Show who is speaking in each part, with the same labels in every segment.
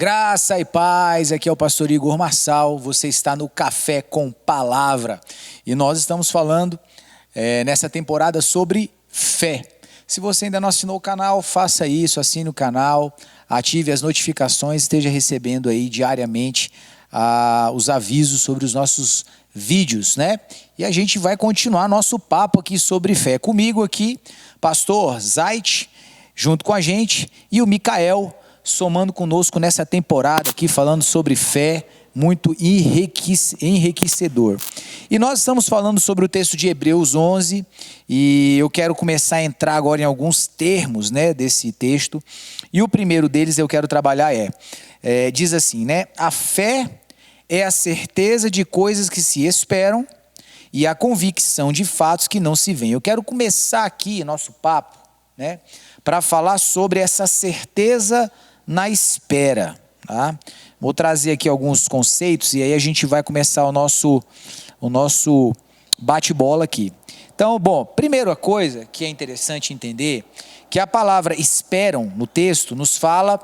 Speaker 1: Graça e paz, aqui é o pastor Igor Marçal, você está no Café com Palavra e nós estamos falando nessa temporada sobre fé. Se você ainda não assinou o canal, faça isso, assine o canal, ative as notificações, esteja recebendo aí diariamente os avisos sobre os nossos vídeos, né? E a gente vai continuar nosso papo aqui sobre fé. Comigo aqui, pastor Zait, junto com a gente, e o Micael, somando conosco nessa temporada aqui, falando sobre fé, muito enriquecedor. E nós estamos falando sobre o texto de Hebreus 11, e eu quero começar a entrar agora em alguns termos, né, desse texto, e o primeiro deles eu quero trabalhar diz assim, né, a fé é a certeza de coisas que se esperam e a convicção de fatos que não se veem. Eu quero começar aqui nosso papo, né, para falar sobre essa certeza na espera, tá? Vou trazer aqui alguns conceitos e aí a gente vai começar o nosso bate-bola aqui. Então, bom, primeira coisa que é interessante entender, que a palavra esperam no texto nos fala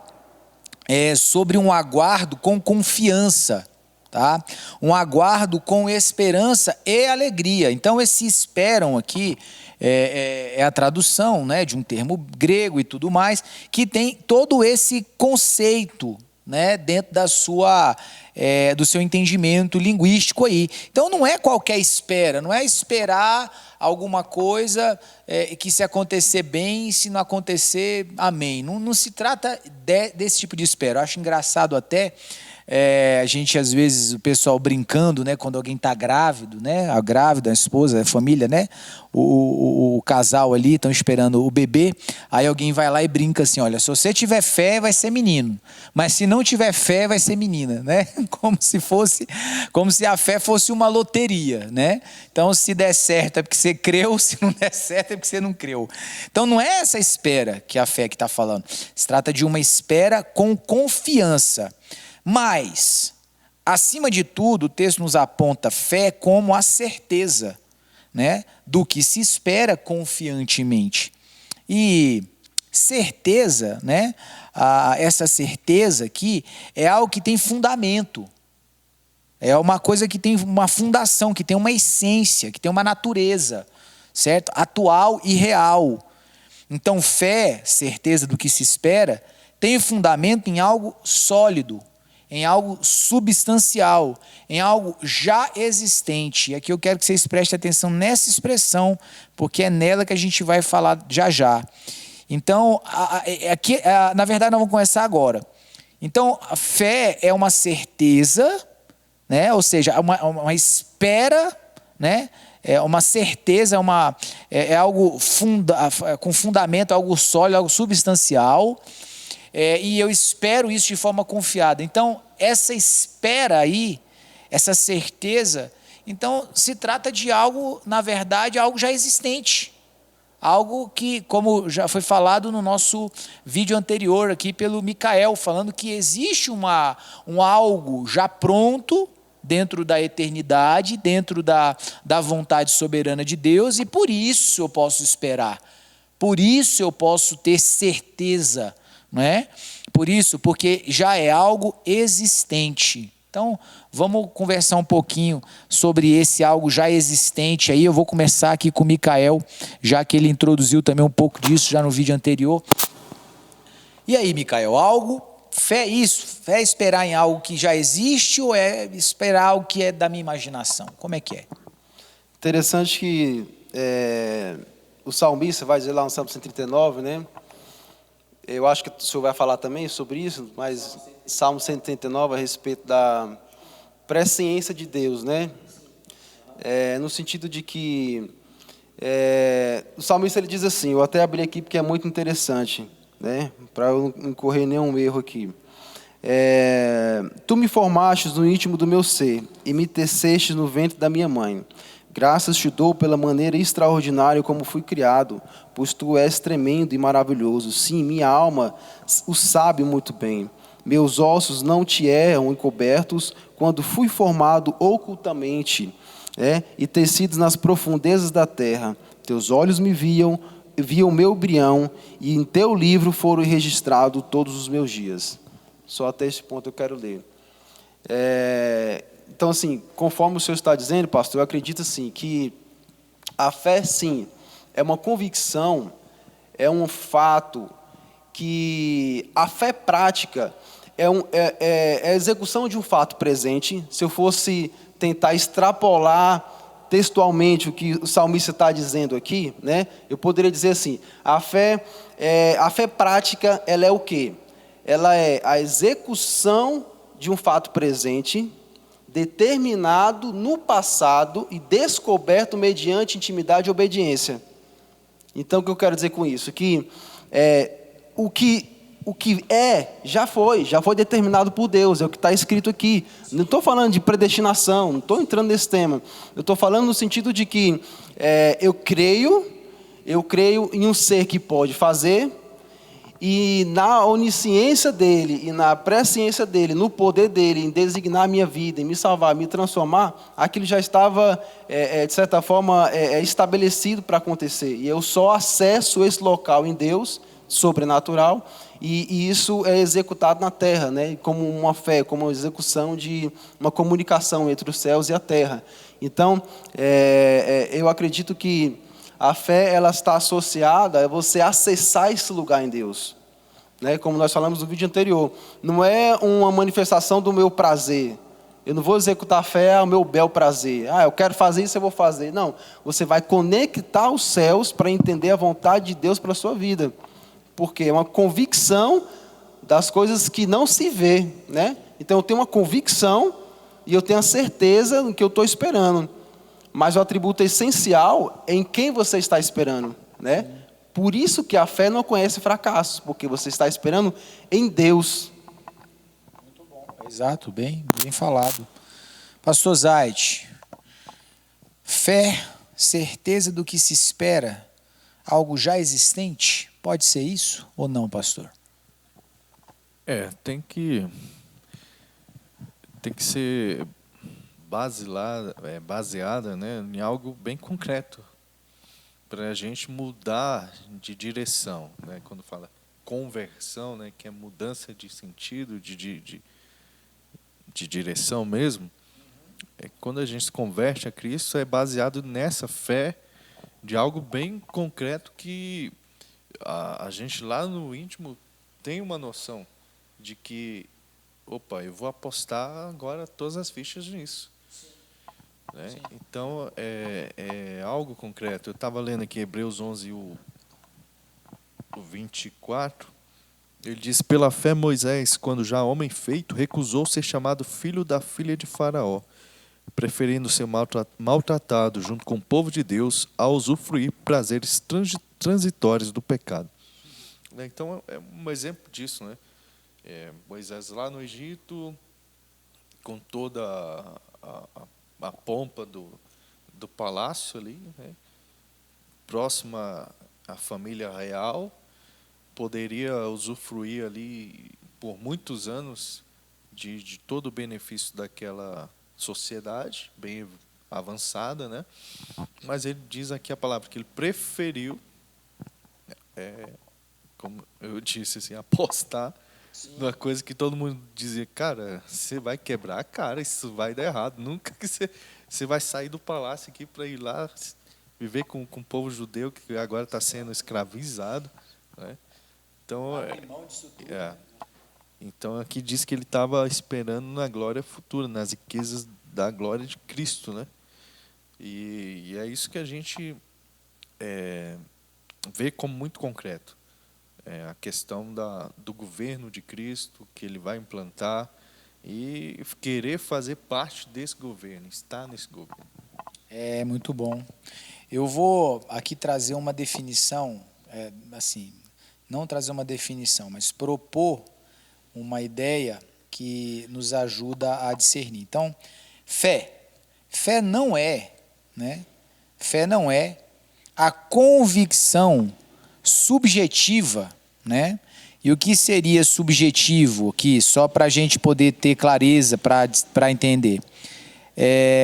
Speaker 1: sobre um aguardo com confiança, tá? Um aguardo com esperança e alegria. Então, esse esperam aqui é a tradução, né, de um termo grego e tudo mais, que tem todo esse conceito, né, dentro do seu entendimento linguístico aí. Então não é qualquer espera, não é esperar alguma coisa que se acontecer bem, se não acontecer, amém. Não se trata desse tipo de espera. Eu acho engraçado até a gente, às vezes, o pessoal brincando, né, quando alguém está grávido, né, a grávida, a esposa, a família, né, o casal ali estão esperando o bebê, aí alguém vai lá e brinca assim, olha, se você tiver fé, vai ser menino, mas se não tiver fé, vai ser menina, né, como se a fé fosse uma loteria, né, então se der certo é porque você creu, se não der certo é porque você não creu. Então não é essa espera que a fé que está falando, se trata de uma espera com confiança. Mas, acima de tudo, o texto nos aponta fé como a certeza, né, do que se espera confiantemente. E certeza, né, essa certeza aqui é algo que tem fundamento. É uma coisa que tem uma fundação, que tem uma essência, que tem uma natureza, certo? Atual e real. Então, fé, certeza do que se espera, tem fundamento em algo sólido, em algo substancial, em algo já existente. E aqui eu quero que vocês prestem atenção nessa expressão, porque é nela que a gente vai falar já já. Então, aqui, na verdade, nós vamos começar agora. Então, a fé é uma certeza, né? Ou seja, uma espera, né? É uma certeza, é algo com fundamento, algo sólido, algo substancial. E eu espero isso de forma confiada. Então, essa espera aí, essa certeza, então se trata de algo, na verdade, algo já existente. Algo que, como já foi falado no nosso vídeo anterior aqui pelo Micael, falando que existe um algo já pronto dentro da eternidade, dentro da vontade soberana de Deus, e por isso eu posso esperar. Por isso eu posso ter certeza. Não é? Por isso, porque já é algo existente. Então, vamos conversar um pouquinho sobre esse algo já existente. Aí eu vou começar aqui com o Micael, já que ele introduziu também um pouco disso já no vídeo anterior. E aí, Micael, fé é isso? Fé é esperar em algo que já existe ou é esperar algo que é da minha imaginação? Como é que é?
Speaker 2: Interessante que o salmista vai dizer lá no Salmo 139, né? Eu acho que o senhor vai falar também sobre isso, mas Salmo 139 a respeito da presciência de Deus, né? No sentido de que o salmista ele diz assim, eu até abri aqui porque é muito interessante, né? Para eu não incorrer nenhum erro aqui. Tu me formastes no íntimo do meu ser e me tecestes no ventre da minha mãe. Graças te dou pela maneira extraordinária como fui criado, pois tu és tremendo e maravilhoso. Sim, minha alma o sabe muito bem. Meus ossos não te eram encobertos quando fui formado ocultamente, e tecidos nas profundezas da terra. Teus olhos me viam meu embrião, e em teu livro foram registrados todos os meus dias. Só até esse ponto eu quero ler. Então, assim, conforme o senhor está dizendo, pastor, eu acredito, assim, que a fé, sim, é uma convicção, é um fato que a fé prática é a execução de um fato presente. Se eu fosse tentar extrapolar textualmente o que o salmista está dizendo aqui, né, eu poderia dizer assim: a fé prática, ela é o quê? Ela é a execução de um fato presente, determinado no passado e descoberto mediante intimidade e obediência. Então, o que eu quero dizer com isso? Que o que já foi determinado por Deus, é o que está escrito aqui. Não estou falando de predestinação, não estou entrando nesse tema. Eu estou falando no sentido de que eu creio em um ser que pode fazer, e na onisciência dele, e na presciência dele, no poder dele, em designar a minha vida, em me salvar, me transformar, aquilo já estava, de certa forma, estabelecido para acontecer. E eu só acesso esse local em Deus, sobrenatural, e isso é executado na terra, né, como uma fé, como uma execução de uma comunicação entre os céus e a terra. Então, eu acredito que a fé, ela está associada a você acessar esse lugar em Deus, né? Como nós falamos no vídeo anterior, não é uma manifestação do meu prazer. Eu não vou executar a fé ao meu bel prazer. Eu quero fazer isso, eu vou fazer. Não, você vai conectar os céus para entender a vontade de Deus para a sua vida. Porque é uma convicção das coisas que não se vê, né? Então eu tenho uma convicção e eu tenho a certeza do que eu estou esperando. Mas o atributo essencial é em quem você está esperando, né? Por isso que a fé não conhece fracasso, porque você está esperando em Deus.
Speaker 1: Muito bom. Exato, bem falado. Pastor Zaid, fé, certeza do que se espera, algo já existente, pode ser isso ou não, pastor?
Speaker 3: Tem que ser baseada, né, em algo bem concreto, para a gente mudar de direção, né? Quando fala conversão, né, que é mudança de sentido, de direção mesmo, quando a gente se converte a Cristo, é baseado nessa fé de algo bem concreto que a gente lá no íntimo tem uma noção de que, eu vou apostar agora todas as fichas nisso. Né? Então, é algo concreto. Eu estava lendo aqui Hebreus 11, o 24. Ele diz: pela fé Moisés, quando já homem feito, recusou ser chamado filho da filha de Faraó, preferindo ser maltratado junto com o povo de Deus a usufruir prazeres transitórios do pecado. Então, é um exemplo disso, né? Moisés lá no Egito, com toda a pompa do palácio ali, né? Próximo à família real, poderia usufruir ali por muitos anos de todo o benefício daquela sociedade bem avançada, né? Mas ele diz aqui a palavra que ele preferiu, como eu disse assim, apostar numa coisa que todo mundo dizia: cara, você vai quebrar a cara, isso vai dar errado, nunca que você vai sair do palácio aqui para ir lá viver com o povo judeu que agora está sendo escravizado, né? Então, então aqui diz que ele estava esperando na glória futura, nas riquezas da glória de Cristo, né? E é isso que a gente vê como muito concreto. A questão do governo de Cristo, que ele vai implantar, e querer fazer parte desse governo, estar nesse governo.
Speaker 1: É muito bom. Eu vou aqui trazer uma definição, assim, não trazer uma definição, mas propor uma ideia que nos ajuda a discernir. Então, fé não é, né? Fé não é a convicção subjetiva, né? E o que seria subjetivo aqui, só para a gente poder ter clareza para entender?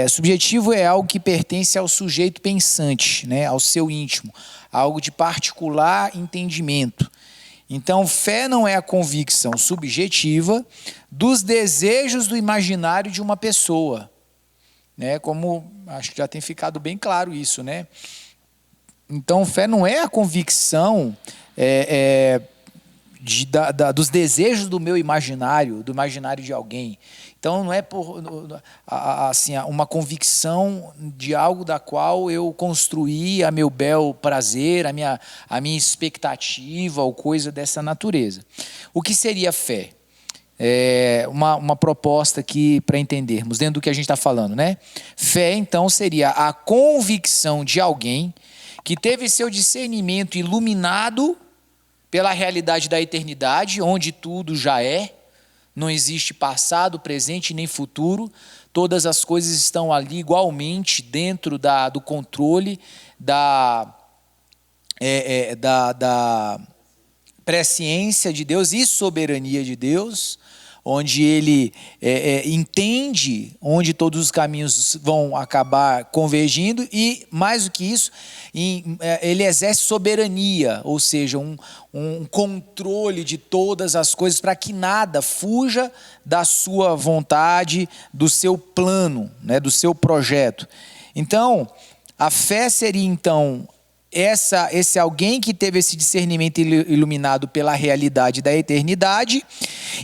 Speaker 1: Subjetivo é algo que pertence ao sujeito pensante, né? Ao seu íntimo, algo de particular entendimento. Então, fé não é a convicção subjetiva dos desejos do imaginário de uma pessoa, né? Como acho que já tem ficado bem claro isso, né? Então, fé não é a convicção dos desejos do meu imaginário, do imaginário de alguém. Então, não é assim, uma convicção de algo da qual eu construí a meu bel prazer, a minha expectativa ou coisa dessa natureza. O que seria fé? Uma proposta aqui para entendermos, dentro do que a gente está falando, né? Fé, então, seria a convicção de alguém que teve seu discernimento iluminado pela realidade da eternidade, onde tudo já é, não existe passado, presente nem futuro, todas as coisas estão ali igualmente dentro do controle da presciência de Deus e soberania de Deus, onde ele entende onde todos os caminhos vão acabar convergindo e, mais do que isso, ele exerce soberania, ou seja, um controle de todas as coisas para que nada fuja da sua vontade, do seu plano, né, do seu projeto. Então, a fé seria, então, esse alguém que teve esse discernimento iluminado pela realidade da eternidade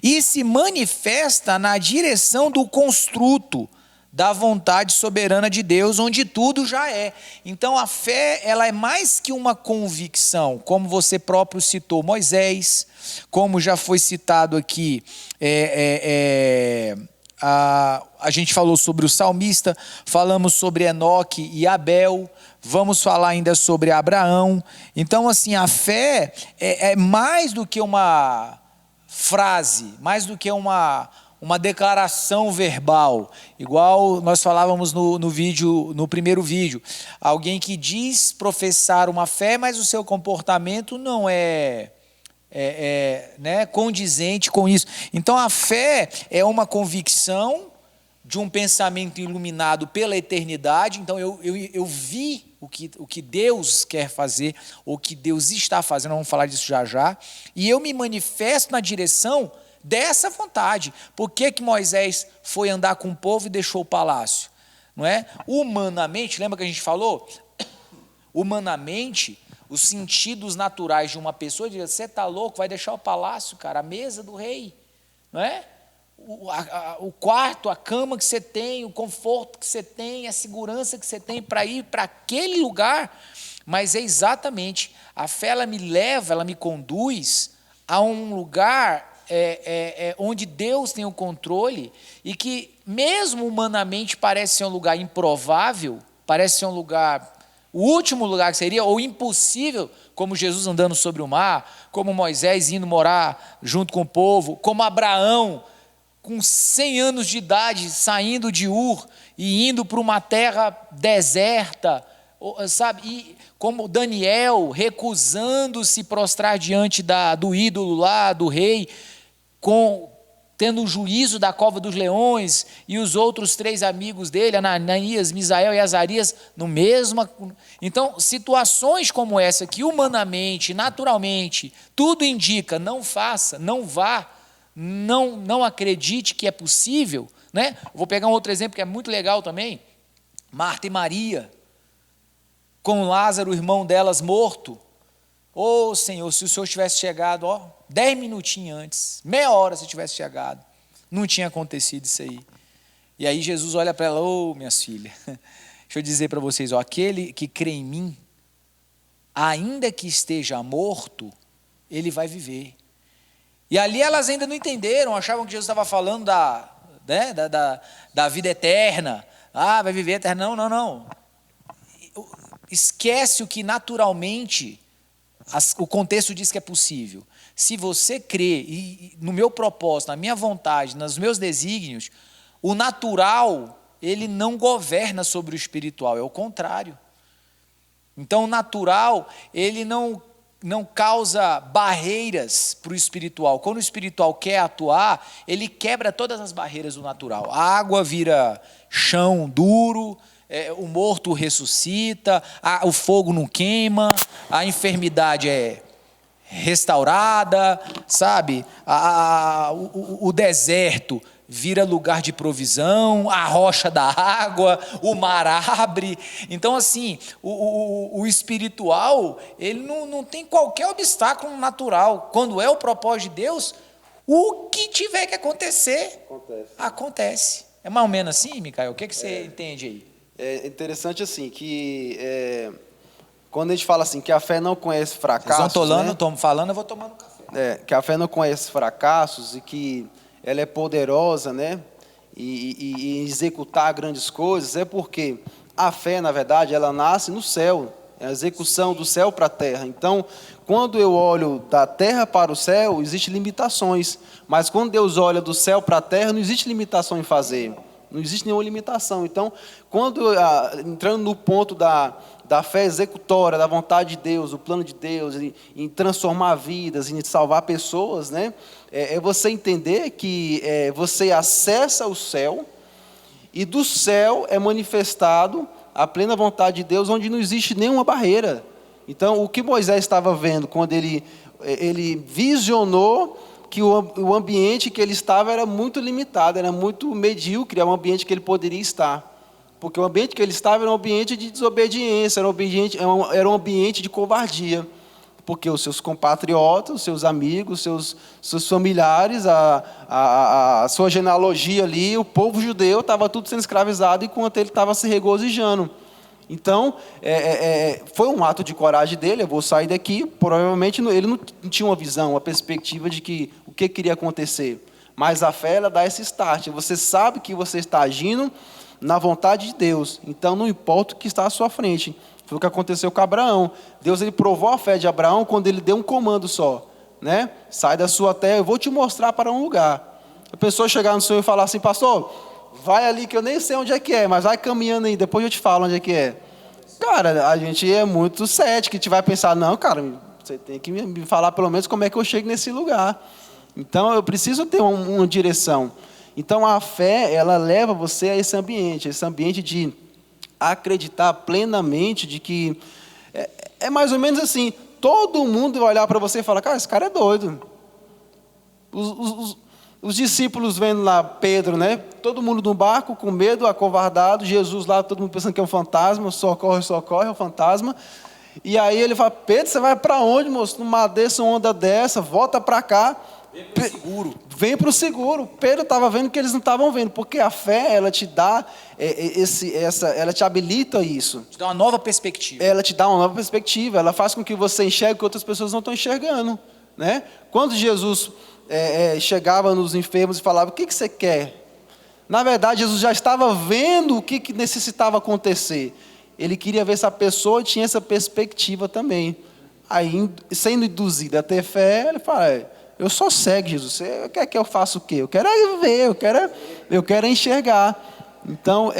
Speaker 1: e se manifesta na direção do construto da vontade soberana de Deus, onde tudo já é. Então a fé, ela é mais que uma convicção, como você próprio citou Moisés, como já foi citado aqui, a gente falou sobre o salmista, falamos sobre Enoque e Abel, vamos falar ainda sobre Abraão. Então, assim, a fé é mais do que uma frase, mais do que uma declaração verbal, igual nós falávamos no primeiro vídeo. Alguém que diz professar uma fé, mas o seu comportamento não né, condizente com isso. Então, a fé é uma convicção de um pensamento iluminado pela eternidade. Então, eu vi o que Deus quer fazer, ou o que Deus está fazendo, vamos falar disso já já, e eu me manifesto na direção dessa vontade. Por que Moisés foi andar com o povo e deixou o palácio? Não é? Humanamente, lembra que a gente falou? Humanamente, os sentidos naturais de uma pessoa dizem: você está louco, vai deixar o palácio, cara, a mesa do rei, não é? O quarto, a cama que você tem, o conforto que você tem, a segurança que você tem para ir para aquele lugar. Mas é exatamente, a fé, ela me leva, ela me conduz a um lugar onde Deus tem o controle e que mesmo humanamente parece ser um lugar improvável, parece ser um lugar, o último lugar que seria, ou impossível, como Jesus andando sobre o mar, como Moisés indo morar junto com o povo, como Abraão, com 100 anos de idade, saindo de Ur e indo para uma terra deserta, sabe? E como Daniel, recusando-se prostrar diante do ídolo lá, do rei, tendo o juízo da cova dos leões, e os outros 3 amigos dele, Ananias, Misael e Azarias, no mesmo. Então, situações como essa, que humanamente, naturalmente, tudo indica, não faça, não vá, não acredite que é possível, né? Vou pegar um outro exemplo que é muito legal também. Marta e Maria, com Lázaro, o irmão delas, morto. Ô Senhor, se o Senhor tivesse chegado 10 minutinhos antes, meia hora se tivesse chegado, não tinha acontecido isso aí. E aí Jesus olha para ela: ô minhas filhas, deixa eu dizer para vocês, aquele que crê em mim, ainda que esteja morto, ele vai viver. E ali elas ainda não entenderam, achavam que Jesus estava falando da vida eterna. Vai viver eterna. Não. Esquece o que naturalmente o contexto diz que é possível. Se você crê, e no meu propósito, na minha vontade, nos meus desígnios, o natural, ele não governa sobre o espiritual, é o contrário. Então, o natural, ele não causa barreiras para o espiritual. Quando o espiritual quer atuar, ele quebra todas as barreiras do natural. A água vira chão duro, o morto ressuscita, o fogo não queima, a enfermidade é restaurada, sabe? O deserto vira lugar de provisão, a rocha da água, o mar abre. Então, assim, o espiritual, ele não tem qualquer obstáculo natural. Quando é o propósito de Deus, o que tiver que acontecer, acontece. É mais ou menos assim, Micael? O que você entende aí?
Speaker 2: É interessante assim, que quando a gente fala assim, que a fé não conhece fracassos,
Speaker 1: Estou falando, eu vou tomando café.
Speaker 2: Que a fé não conhece fracassos e que ela é poderosa, né? E executar grandes coisas, é porque a fé, na verdade, ela nasce no céu, é a execução do céu para a terra. Então, quando eu olho da terra para o céu, existem limitações, mas quando Deus olha do céu para a terra, não existe limitação em fazer, não existe nenhuma limitação. Então, quando entrando no ponto da fé executória, da vontade de Deus, do plano de Deus, em transformar vidas, em salvar pessoas, né? É você entender que você acessa o céu, e do céu é manifestado a plena vontade de Deus, onde não existe nenhuma barreira. Então, o que Moisés estava vendo, quando ele visionou que o ambiente que ele estava era muito limitado, era muito medíocre, é um ambiente que ele poderia estar. Porque o ambiente que ele estava era um ambiente de desobediência, era um ambiente de covardia. Porque os seus compatriotas, os seus amigos, seus familiares, a sua genealogia ali, o povo judeu estava tudo sendo escravizado enquanto ele estava se regozijando. Então, foi um ato de coragem dele, eu vou sair daqui, provavelmente ele não tinha uma visão, uma perspectiva de que o que queria acontecer. Mas a fé, ela dá esse start, você sabe que você está agindo na vontade de Deus, então não importa o que está à sua frente. Foi o que aconteceu com Abraão. Deus, ele provou a fé de Abraão quando ele deu um comando só, né? Sai da sua terra, eu vou te mostrar para um lugar. A pessoa chegar no Senhor e falar assim, pastor, vai ali que eu nem sei onde é que é, mas vai caminhando aí, depois eu te falo onde é que é. Cara, a gente é muito cético, a gente vai pensar, não, cara, você tem que me falar pelo menos como é que eu chego nesse lugar. Então, eu preciso ter uma direção. Então, a fé, ela leva você a esse ambiente de acreditar plenamente de que é mais ou menos assim, todo mundo vai olhar para você e falar, cara, esse cara é doido. Os discípulos vendo lá Pedro, né? Todo mundo no barco com medo, acovardado, Jesus lá, todo mundo pensando que é um fantasma, socorre, é um fantasma. E aí ele fala, Pedro, você vai para onde, moço? Numa dessa onda dessa, volta para cá. Vem para o seguro. Pedro estava vendo que eles não estavam vendo, porque a fé, ela te dá ela te habilita isso.
Speaker 1: Te dá uma nova perspectiva.
Speaker 2: Ela te dá uma nova perspectiva, ela faz com que você enxergue o que outras pessoas não estão enxergando, né? Quando Jesus chegava nos enfermos e falava, o que você quer? Na verdade, Jesus já estava vendo o que necessitava acontecer. Ele queria ver se a pessoa tinha essa perspectiva também. Aí, sendo induzido a ter fé, ele fala, eu só segue, Jesus. Você quer que eu faça o quê? Eu quero ver, eu quero enxergar. Então,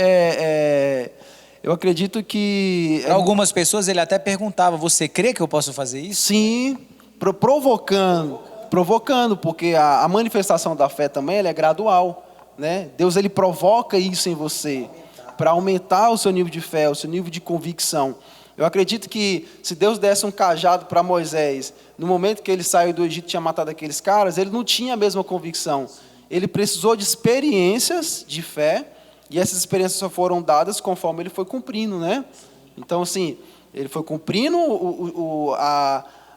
Speaker 2: eu acredito que...
Speaker 1: Para algumas pessoas, ele até perguntava, você crê que eu posso fazer isso?
Speaker 2: Sim, provocando, porque a manifestação da fé também ela é gradual, né? Deus, ele provoca isso em você, para aumentar o seu nível de fé, o seu nível de convicção. Eu acredito que se Deus desse um cajado para Moisés, no momento que ele saiu do Egito e tinha matado aqueles caras, ele não tinha a mesma convicção. Ele precisou de experiências de fé, e essas experiências só foram dadas conforme ele foi cumprindo, né? Então, assim, ele foi cumprindo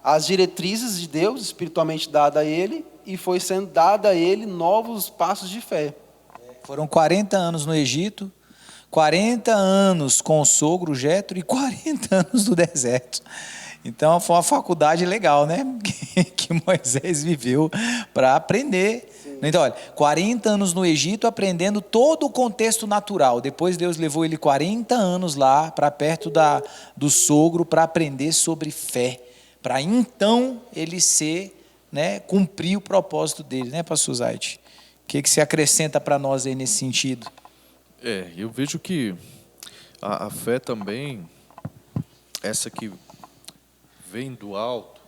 Speaker 2: as diretrizes de Deus, espiritualmente dada a ele, e foi sendo dada a ele novos passos de fé.
Speaker 1: Foram 40 anos no Egito, 40 anos com o sogro Jetro e 40 anos no deserto. Então foi uma faculdade legal, né? Que Moisés viveu para aprender. Sim. Então, olha, 40 anos no Egito aprendendo todo o contexto natural. Depois Deus levou ele 40 anos lá para perto do sogro para aprender sobre fé. Para então ele cumprir o propósito dele, né, pastor Zaid? O que você acrescenta para nós aí nesse sentido?
Speaker 3: Eu vejo que a fé também, essa que vem do alto,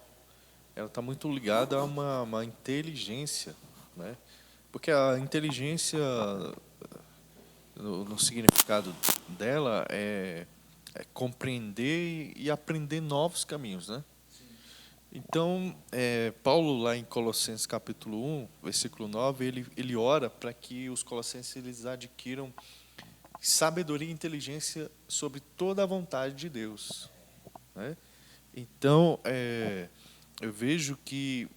Speaker 3: ela está muito ligada a uma inteligência, né? Porque a inteligência, no significado dela, é compreender e aprender novos caminhos, né? Então, Paulo, lá em Colossenses capítulo 1, versículo 9, ele ora para que os colossenses eles adquiram sabedoria e inteligência sobre toda a vontade de Deus, né? Então, eu vejo que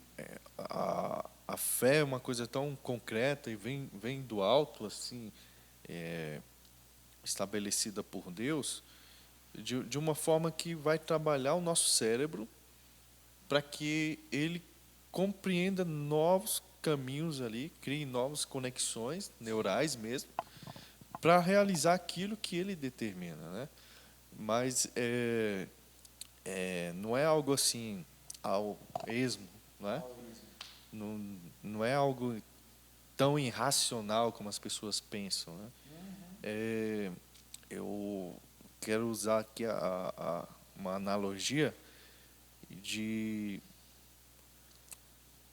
Speaker 3: a fé é uma coisa tão concreta e vem do alto, assim, estabelecida por Deus, de uma forma que vai trabalhar o nosso cérebro para que ele compreenda novos caminhos ali, crie novas conexões neurais mesmo, para realizar aquilo que ele determina, né? Mas não é algo assim ao esmo, né? Não é algo tão irracional como as pessoas pensam, né? Eu quero usar aqui uma analogia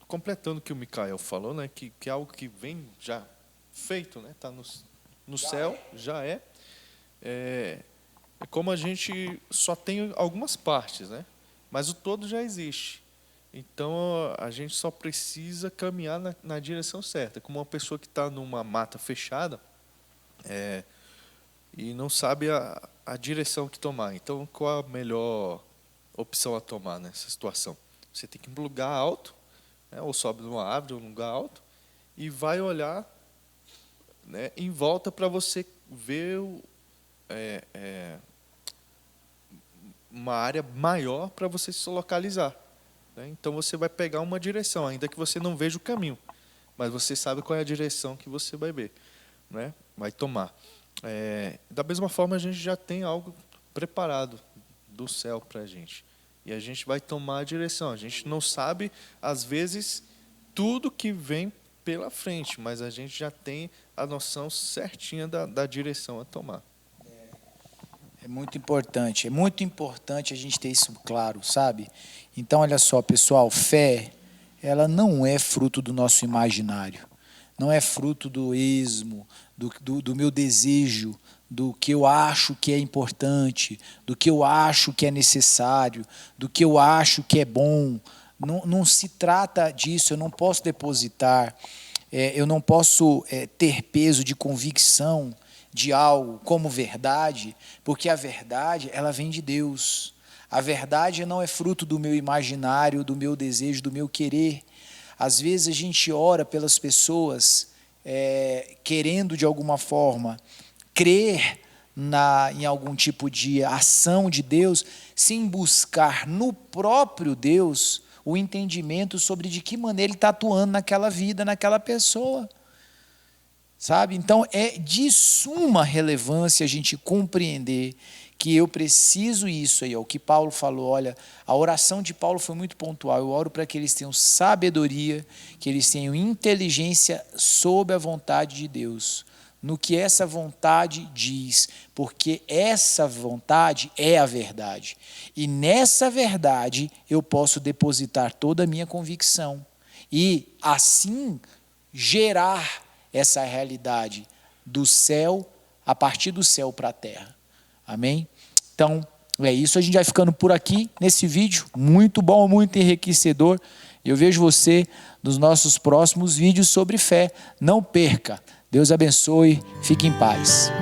Speaker 3: completando o que o Mikael falou, né? Que é algo que vem já feito, né? Está no céu, já é. É como a gente só tem algumas partes, né? Mas o todo já existe. Então a gente só precisa caminhar na direção certa. Como uma pessoa que está numa mata fechada e não sabe a direção que tomar. Então qual a melhor opção a tomar nessa situação? Você tem que ir em um lugar alto, né? Ou sobe numa árvore ou num lugar alto e vai olhar, né, em volta para você ver uma área maior para você se localizar, né? Então você vai pegar uma direção, ainda que você não veja o caminho, mas você sabe qual é a direção que você vai ver, né? Vai tomar. Da mesma forma, a gente já tem algo preparado do céu para a gente. E a gente vai tomar a direção. A gente não sabe, às vezes, tudo que vem pela frente, mas a gente já tem a noção certinha da direção a tomar.
Speaker 1: É muito importante a gente ter isso claro, sabe? Então, olha só, pessoal, fé, ela não é fruto do nosso imaginário, não é fruto do esmo, do meu desejo, do que eu acho que é importante, do que eu acho que é necessário, do que eu acho que é bom. Não se trata disso, eu não posso depositar, eu não posso ter peso de convicção de algo como verdade, porque a verdade, ela vem de Deus. A verdade não é fruto do meu imaginário, do meu desejo, do meu querer. Às vezes a gente ora pelas pessoas querendo de alguma forma crer em algum tipo de ação de Deus, sem buscar no próprio Deus o entendimento sobre de que maneira Ele está atuando naquela vida, naquela pessoa. Sabe? Então, é de suma relevância a gente compreender que eu preciso isso aí, é o que Paulo falou. Olha, a oração de Paulo foi muito pontual. Eu oro para que eles tenham sabedoria, que eles tenham inteligência sobre a vontade de Deus, no que essa vontade diz, porque essa vontade é a verdade. E nessa verdade eu posso depositar toda a minha convicção e assim gerar essa realidade do céu, a partir do céu para a terra. Amém? Então, é isso. A gente vai ficando por aqui nesse vídeo. Muito bom, muito enriquecedor. Eu vejo você nos nossos próximos vídeos sobre fé. Não perca. Deus abençoe. Fique em paz.